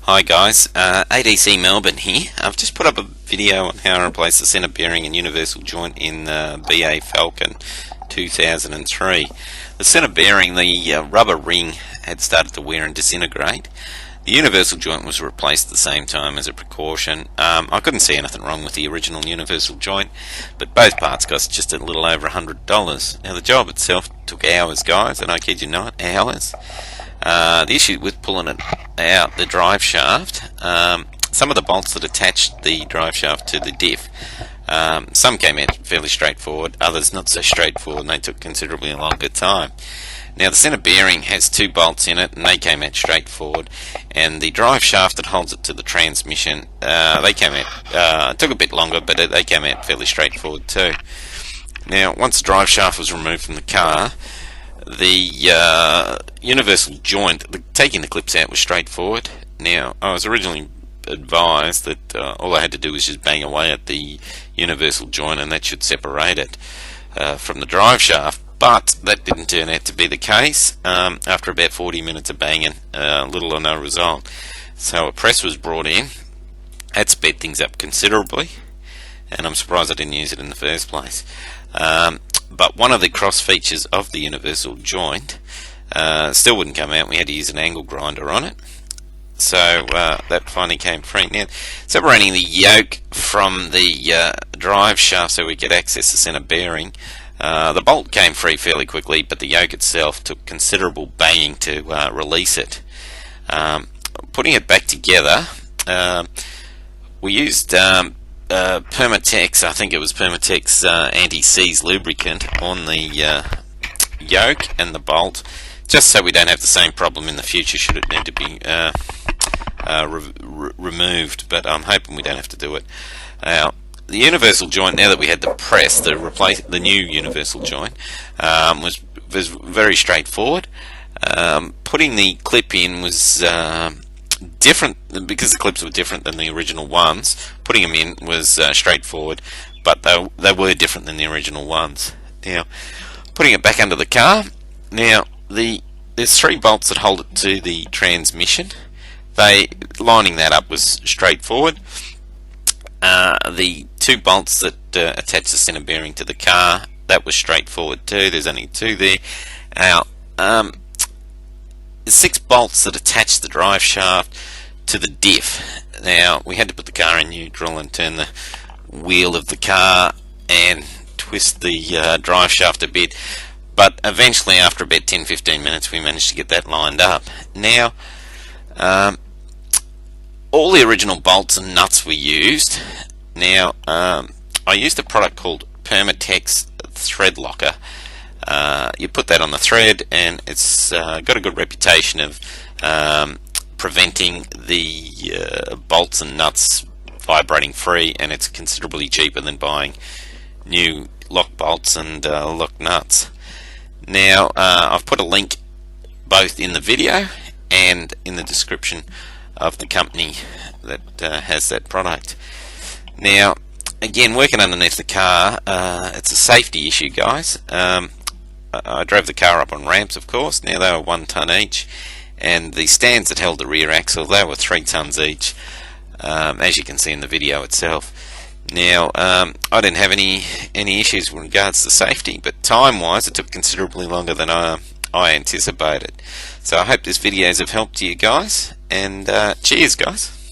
Hi guys, ADC Melbourne here. I've just put up a video on how to replace the centre bearing and universal joint in the BA Falcon 2003. The centre bearing, the rubber ring had started to wear and disintegrate. The universal joint was replaced at the same time as a precaution. I couldn't see anything wrong with the original universal joint, but both parts cost just a little over $100. Now the job itself took hours, guys, and I kid you not, hours. The issue with pulling it out, the drive shaft, some of the bolts that attached the drive shaft to the diff, some came out fairly straightforward, others not so straightforward, and they took considerably longer time. Now the centre bearing has two bolts in it, and they came out straightforward, and the drive shaft that holds it to the transmission, they came out, it took a bit longer, but they came out fairly straightforward too. Now once the drive shaft was removed from the car, the universal joint, taking the clips out was straightforward. Now I was originally advised that all I had to do was just bang away at the universal joint and that should separate it from the drive shaft, but that didn't turn out to be the case. After about 40 minutes of banging, little or no result. So a press was brought in. That sped things up considerably, and I'm surprised I didn't use it in the first place. But one of the cross features of the universal joint still wouldn't come out. We had to use an angle grinder on it, so that finally came free. Now, separating the yoke from the drive shaft so we could access the centre bearing, the bolt came free fairly quickly, but the yoke itself took considerable banging to release it. Putting it back together, we used Permatex, I think it was Permatex anti-seize lubricant on the yoke and the bolt, just so we don't have the same problem in the future should it need to be removed, but I'm hoping we don't have to do it. Now, the universal joint, now that we had the press to replace the new universal joint, was very straightforward. Putting the clip in was different because the clips were different than the original ones. Putting them in was straightforward, but they were different than the original ones. Now, putting it back under the car. Now, there's three bolts that hold it to the transmission. Lining that up was straightforward. The two bolts that attach the centre bearing to the car, that was straightforward too. There's only two there. Now, there's six bolts that attach the drive shaft to the diff. Now we had to put the car in neutral and turn the wheel of the car and twist the drive shaft a bit, but eventually after about 10-15 minutes we managed to get that lined up. Now all the original bolts and nuts were used. Now I used a product called Permatex thread locker. You put that on the thread, and it's got a good reputation of preventing the bolts and nuts vibrating free, and it's considerably cheaper than buying new lock bolts and lock nuts. Now I've put a link both in the video and in the description of the company that has that product. Now again, working underneath the car, it's a safety issue, guys. I drove the car up on ramps, of course. Now they were 1 ton each, and the stands that held the rear axle, they were 3 tons each, as you can see in the video itself. Now I didn't have any issues with regards to safety, but time-wise it took considerably longer than I anticipated. So I hope this videos have helped you guys, and cheers, guys.